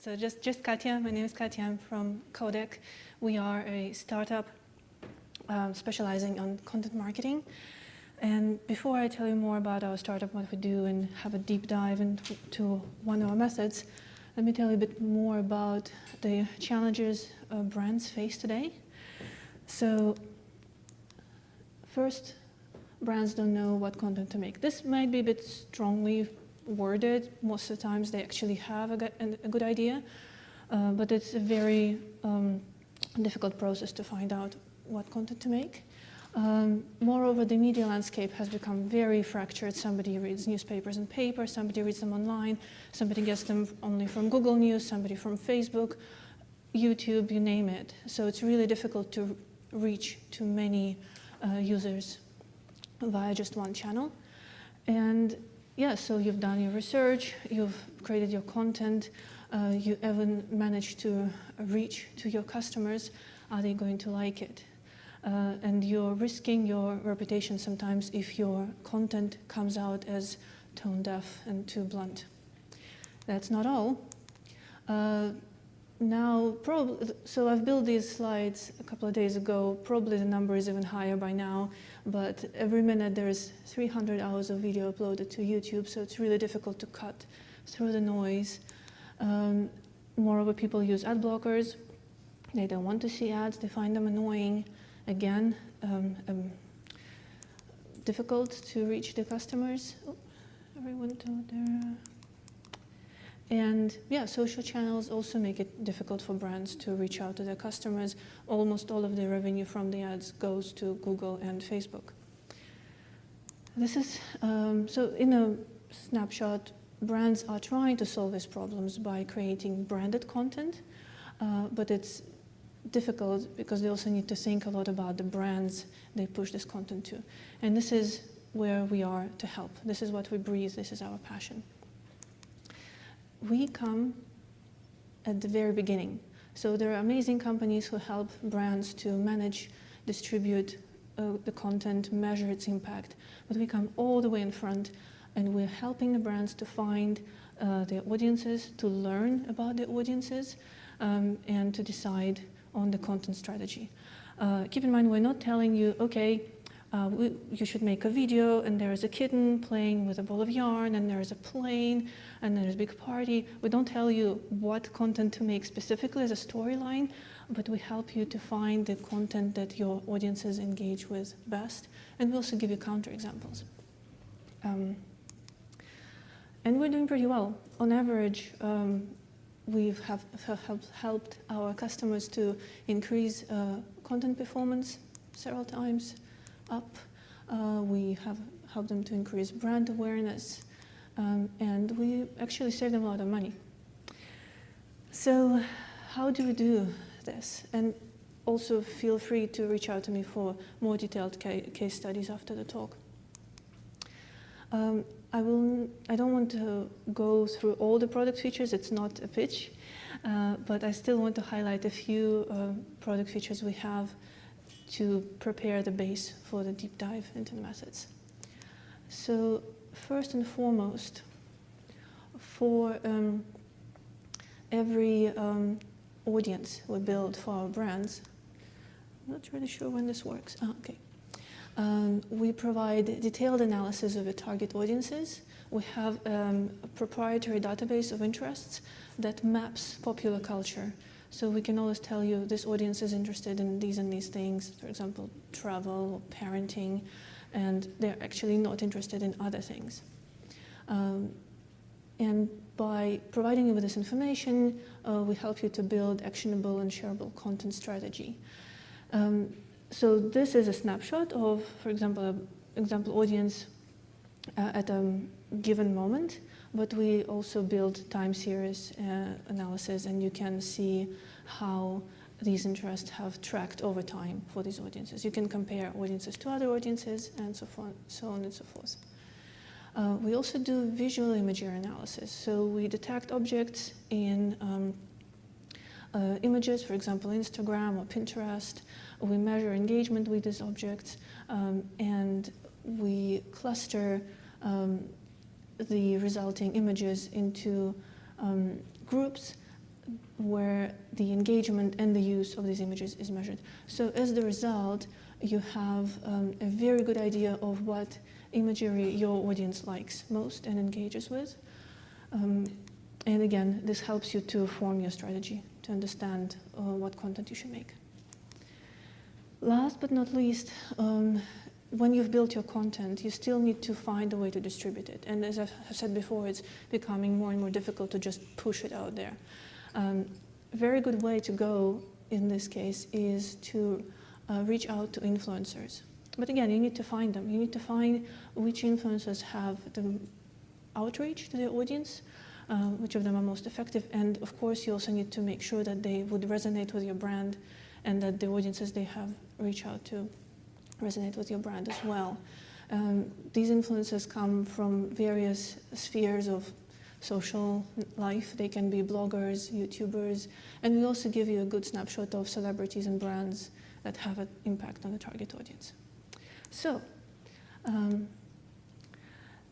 So just Katya, my name is Katya, I'm from Codec. We are a startup specializing on content marketing. And before I tell you more about our startup, what we do, and have a deep dive into one of our methods, let me tell you a bit more about the challenges brands face today. So first, brands don't know what content to make. This might be a bit strongly worded. Most of the times they actually have a good idea, but it's a very difficult process to find out what content to make. Moreover, the media landscape has become very fractured. Somebody reads newspapers and papers, somebody reads them online, somebody gets them only from Google News, somebody from Facebook, YouTube, you name it. So it's really difficult to reach too many users via just one channel. And yeah, so you've done your research, you've created your content, you even managed to reach to your customers. Are they going to like it? And you're risking your reputation sometimes if your content comes out as tone deaf and too blunt. That's not all. So I've built these slides a couple of days ago. Probably the number is even higher by now, but every minute there's 300 hours of video uploaded to YouTube, so it's really difficult to cut through the noise. Moreover, people use ad blockers. They don't want to see ads, they find them annoying. Again, difficult to reach the customers. Oh, everyone told there. And yeah, social channels also make it difficult for brands to reach out to their customers. Almost all of the revenue from the ads goes to Google and Facebook. This is, so in a snapshot, brands are trying to solve these problems by creating branded content, but it's difficult because they also need to think a lot about the brands they push this content to. And this is where we are to help. This is what we breathe, this is our passion. We come at the very beginning. So there are amazing companies who help brands to manage, distribute the content, measure its impact. But we come all the way in front, and we're helping the brands to find their audiences, to learn about their audiences, and to decide on the content strategy. Keep in mind, we're not telling you, okay, you should make a video and there is a kitten playing with a ball of yarn and there is a plane and there's a big party. We don't tell you what content to make specifically as a storyline, but we help you to find the content that your audiences engage with best, and we also give you counterexamples. And we're doing pretty well. On average, we've helped our customers to increase content performance several times up. We have helped them to increase brand awareness, and we actually save them a lot of money. So how do we do this? And also feel free to reach out to me for more detailed case studies after the talk. I don't want to go through all the product features, it's not a pitch, but I still want to highlight a few product features we have to prepare the base for the deep dive into the methods. So first and foremost, for every audience we build for our brands, I'm not really sure when this works. Okay. We provide detailed analysis of the target audiences. We have a proprietary database of interests that maps popular culture. So we can always tell you this audience is interested in these and these things, for example, travel or parenting, and they're actually not interested in other things. And by providing you with this information, we help you to build actionable and shareable content strategy. So this is a snapshot of, for example, an example audience at a given moment, but we also build time series analysis, and you can see how these interests have tracked over time for these audiences. You can compare audiences to other audiences and so on and so forth. We also do visual imagery analysis. So we detect objects in images, for example, Instagram or Pinterest. We measure engagement with these objects, and we cluster the resulting images into groups where the engagement and the use of these images is measured. So as the result, you have a very good idea of what imagery your audience likes most and engages with. And again, this helps you to form your strategy, to understand what content you should make. Last but not least, when you've built your content, you still need to find a way to distribute it. And as I've said before, it's becoming more and more difficult to just push it out there. A very good way to go in this case is to reach out to influencers. But again, you need to find them. You need to find which influencers have the outreach to their audience, which of them are most effective. And of course, you also need to make sure that they would resonate with your brand and that the audiences they have reach out to resonate with your brand as well. These influencers come from various spheres of social life. They can be bloggers, YouTubers, and we also give you a good snapshot of celebrities and brands that have an impact on the target audience. So,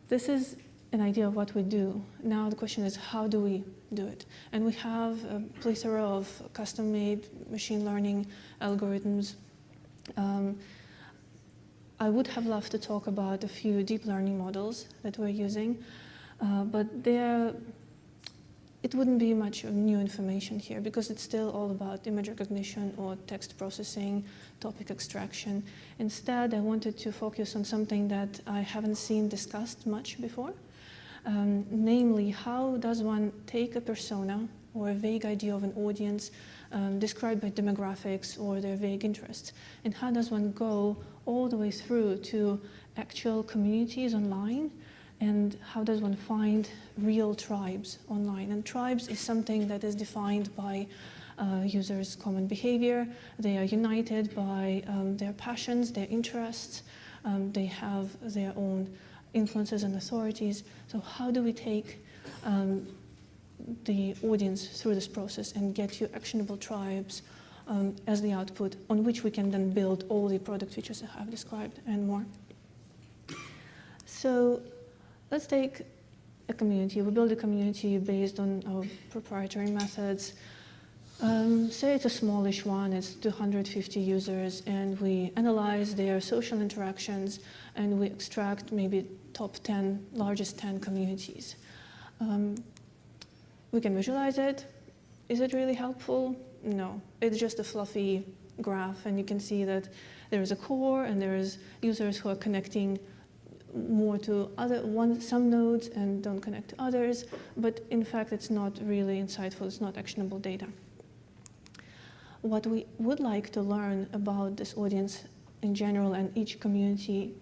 this is an idea of what we do. Now the question is, how do we do it? And we have a plethora of custom-made machine learning algorithms. I would have loved to talk about a few deep learning models that we're using, but it wouldn't be much of new information here because it's still all about image recognition or text processing, topic extraction. Instead, I wanted to focus on something that I haven't seen discussed much before, namely, how does one take a persona or a vague idea of an audience described by demographics or their vague interests, and how does one go all the way through to actual communities online, and how does one find real tribes online? And tribes is something that is defined by users' common behavior. They are united by their passions, their interests. They have their own influences and authorities. So how do we take the audience through this process and get you actionable tribes as the output on which we can then build all the product features I have described and more? So let's take a community. We build a community based on our proprietary methods. Say it's a smallish one, it's 250 users, and we analyze their social interactions and we extract maybe top 10, largest 10 communities. We can visualize it. Is it really helpful? No, it's just a fluffy graph, and you can see that there is a core and there is users who are connecting more to some nodes and don't connect to others, but in fact it's not really insightful, it's not actionable data. What we would like to learn about this audience in general and each community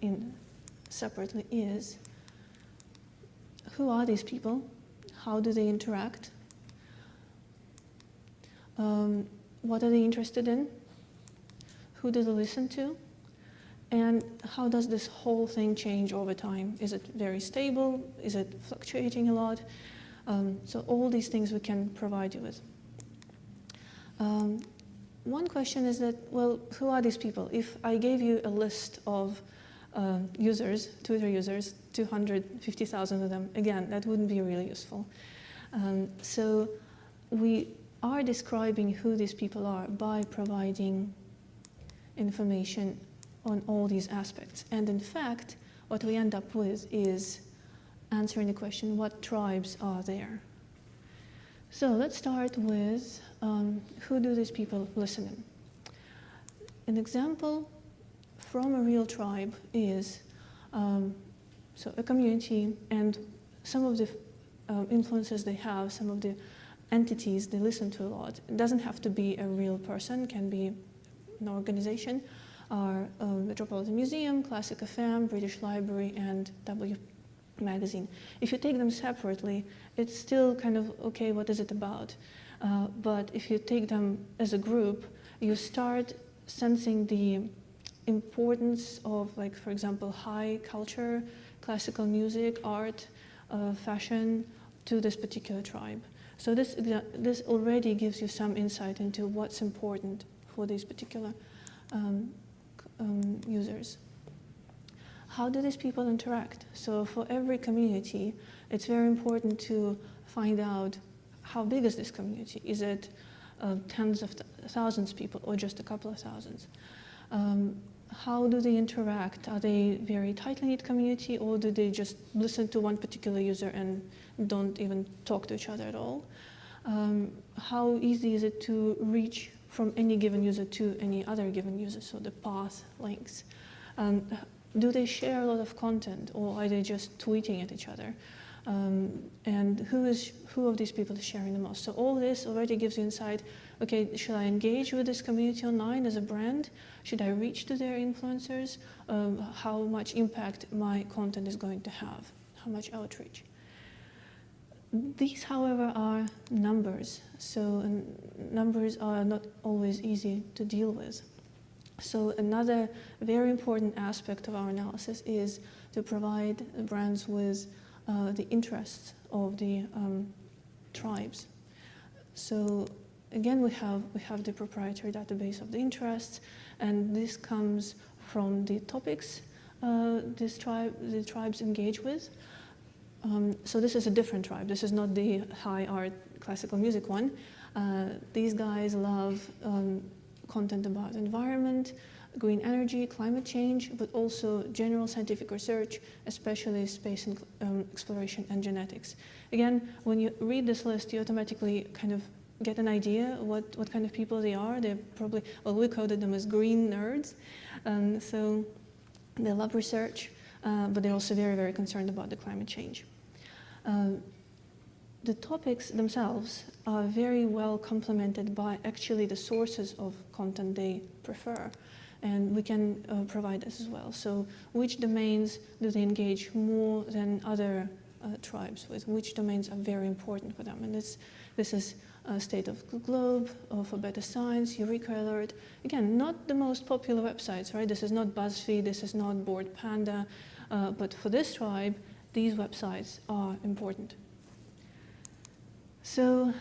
separately is, who are these people? How do they interact? What are they interested in? Who do they listen to? And how does this whole thing change over time? Is it very stable? Is it fluctuating a lot? So all these things we can provide you with. One question is that, well, who are these people? If I gave you a list of users, Twitter users, 250,000 of them, again, that wouldn't be really useful. So we are describing who these people are by providing information on all these aspects. And in fact, what we end up with is answering the question, what tribes are there? So let's start with who do these people listen in? An example from a real tribe is so a community and some of the influences they have, some of the entities they listen to a lot. It doesn't have to be a real person, can be an organization, are Metropolitan Museum, Classic FM, British Library, and W Magazine. If you take them separately, it's still kind of, okay, what is it about? But if you take them as a group, you start sensing the importance of, like, for example, high culture, classical music, art, fashion to this particular tribe. So this already gives you some insight into what's important for these particular users. How do these people interact? So for every community, it's very important to find out how big is this community? Is it tens of thousands of people or just a couple of thousands? How do they interact? Are they very tightly knit community, or do they just listen to one particular user and don't even talk to each other at all? How easy is it to reach from any given user to any other given user, so the path links? Do they share a lot of content, or are they just tweeting at each other? And who of these people is sharing the most? So all this already gives you insight. Okay, should I engage with this community online as a brand? Should I reach to their influencers? How much impact my content is going to have? How much outreach? These, however, are numbers. So numbers are not always easy to deal with. So another very important aspect of our analysis is to provide brands with the interests of the tribes. So again, we have the proprietary database of the interests, and this comes from the topics the tribes engage with. So this is a different tribe. This is not the high art classical music one. These guys love content about environment, green energy, climate change, but also general scientific research, especially space exploration and genetics. Again, when you read this list, you automatically kind of get an idea what kind of people they are. They're probably, well, we coded them as green nerds. So they love research, but they're also very, very concerned about the climate change. The topics themselves are very well complemented by actually the sources of content they prefer. And we can provide this as well. So which domains do they engage more than other tribes with? Which domains are very important for them? And this is State of the Globe, for Better Science, Eureka Alert. Again, not the most popular websites, right? This is not BuzzFeed, this is not Bored Panda, but for this tribe, these websites are important. So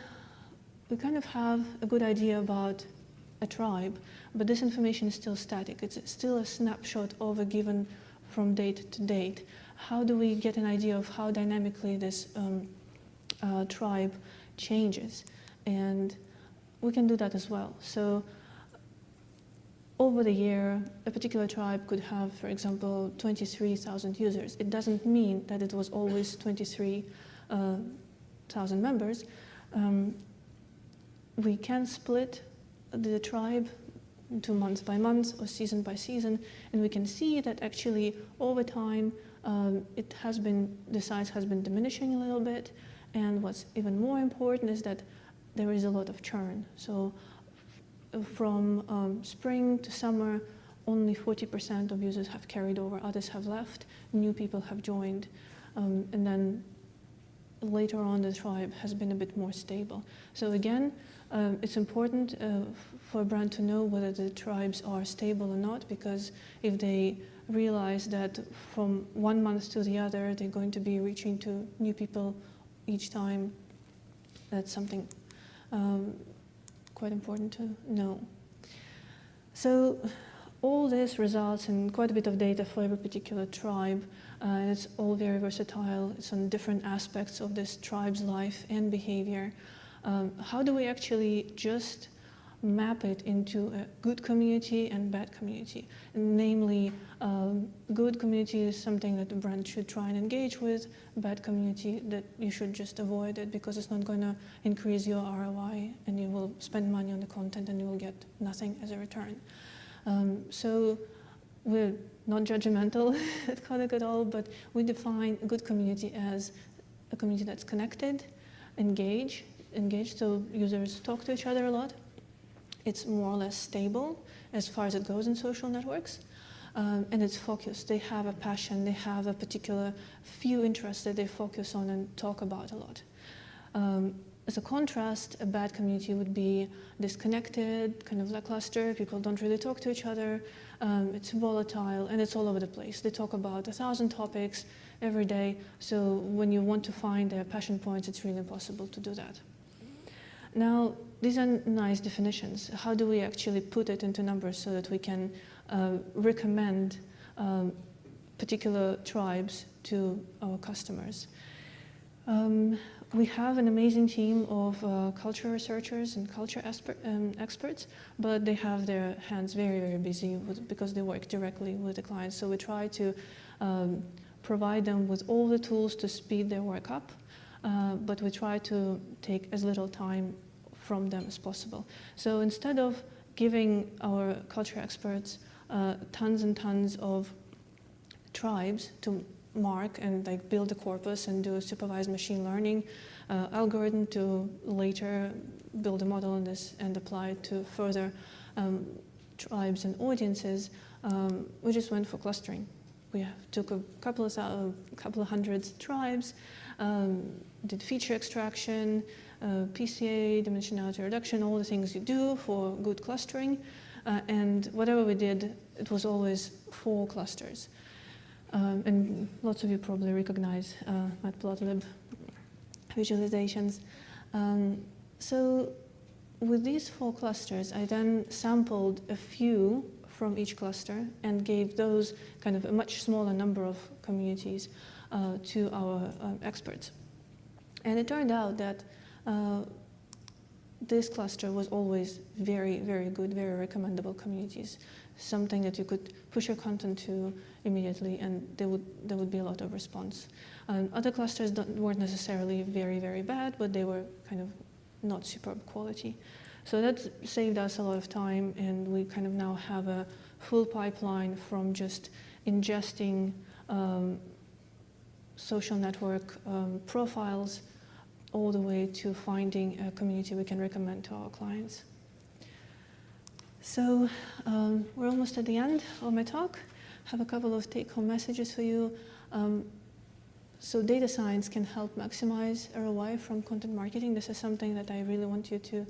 we kind of have a good idea about a tribe, but this information is still static. It's still a snapshot of a given from date to date. How do we get an idea of how dynamically this tribe changes? And we can do that as well. So over the year, a particular tribe could have, for example, 23,000 users. It doesn't mean that it was always 23,000 members. We can split the tribe into month by month or season by season, and we can see that actually over time the size has been diminishing a little bit, and what's even more important is that there is a lot of churn. So from spring to summer, only 40% of users have carried over, others have left, new people have joined, and then later on the tribe has been a bit more stable. So again, it's important for a brand to know whether the tribes are stable or not, because if they realize that from one month to the other they're going to be reaching to new people each time, that's something quite important to know. So all this results in quite a bit of data for every particular tribe, and it's all very versatile. It's on different aspects of this tribe's life and behavior. How do we actually just map it into a good community and bad community? And namely, good community is something that the brand should try and engage with. Bad community that you should just avoid it because it's not going to increase your ROI, and you will spend money on the content and you will get nothing as a return. So we're not judgmental at Kodak at all, but we define a good community as a community that's connected, engaged, so users talk to each other a lot. It's more or less stable as far as it goes in social networks, and it's focused. They have a passion, they have a particular few interests that they focus on and talk about a lot. As a contrast, a bad community would be disconnected, kind of lackluster, people don't really talk to each other, it's volatile, and it's all over the place. They talk about 1,000 topics every day, so when you want to find their passion points, it's really impossible to do that. Now, these are nice definitions. How do we actually put it into numbers so that we can recommend particular tribes to our customers? We have an amazing team of culture researchers and culture experts, but they have their hands very, very busy because they work directly with the clients. So we try to provide them with all the tools to speed their work up, but we try to take as little time from them as possible. So instead of giving our culture experts tons and tons of tribes to mark and like build a corpus and do a supervised machine learning algorithm to later build a model on this and apply it to further tribes and audiences, we just went for clustering. We took a couple of hundred tribes, did feature extraction, PCA, dimensionality reduction, all the things you do for good clustering, and whatever we did, it was always 4 clusters. And lots of you probably recognize matplotlib visualizations. So with these 4 clusters, I then sampled a few from each cluster and gave those kind of a much smaller number of communities to our experts. And it turned out that this cluster was always very, very good, very recommendable communities, something that you could push your content to immediately, and there would be a lot of response. Other clusters weren't necessarily very, very bad, but they were kind of not superb quality. So that saved us a lot of time, and we kind of now have a full pipeline from just ingesting social network profiles all the way to finding a community we can recommend to our clients. So we're almost at the end of my talk. I have a couple of take-home messages for you. So data science can help maximize ROI from content marketing. This is something that I really want you to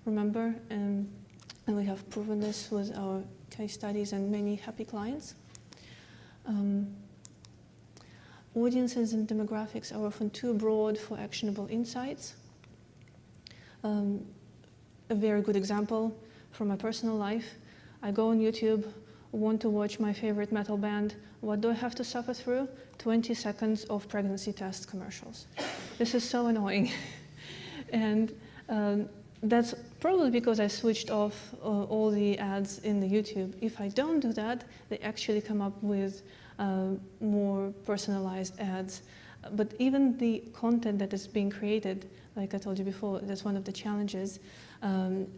remember, and we have proven this with our case studies and many happy clients. Audiences and demographics are often too broad for actionable insights. A very good example from my personal life. I go on YouTube, want to watch my favorite metal band. What do I have to suffer through? 20 seconds of pregnancy test commercials. This is so annoying. And that's probably because I switched off all the ads in the YouTube. If I don't do that, they actually come up with more personalized ads. But even the content that is being created, like I told you before, that's one of the challenges,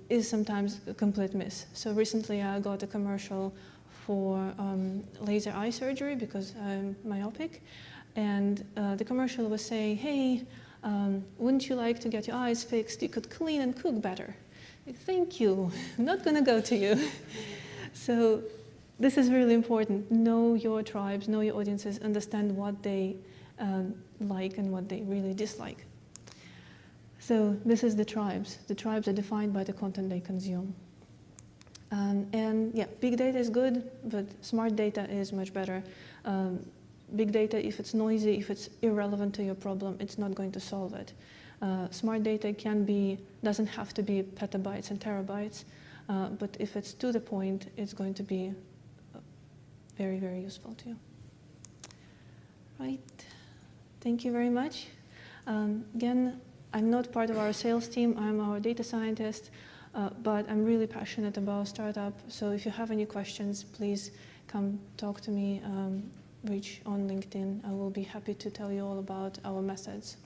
is sometimes a complete miss. So recently I got a commercial for laser eye surgery because I'm myopic. And the commercial was saying, hey, wouldn't you like to get your eyes fixed? You could clean and cook better. Thank you, I'm not gonna go to you. So this is really important. Know your tribes, know your audiences, understand what they like and what they really dislike. So this is the tribes. The tribes are defined by the content they consume. And yeah, big data is good, but smart data is much better. Big data, if it's noisy, if it's irrelevant to your problem, it's not going to solve it. Smart data doesn't have to be petabytes and terabytes, but if it's to the point, it's going to be very, very useful to you. Right, thank you very much. Again, I'm not part of our sales team, I'm our data scientist, but I'm really passionate about startup, so if you have any questions, please come talk to me, reach on LinkedIn. I will be happy to tell you all about our methods.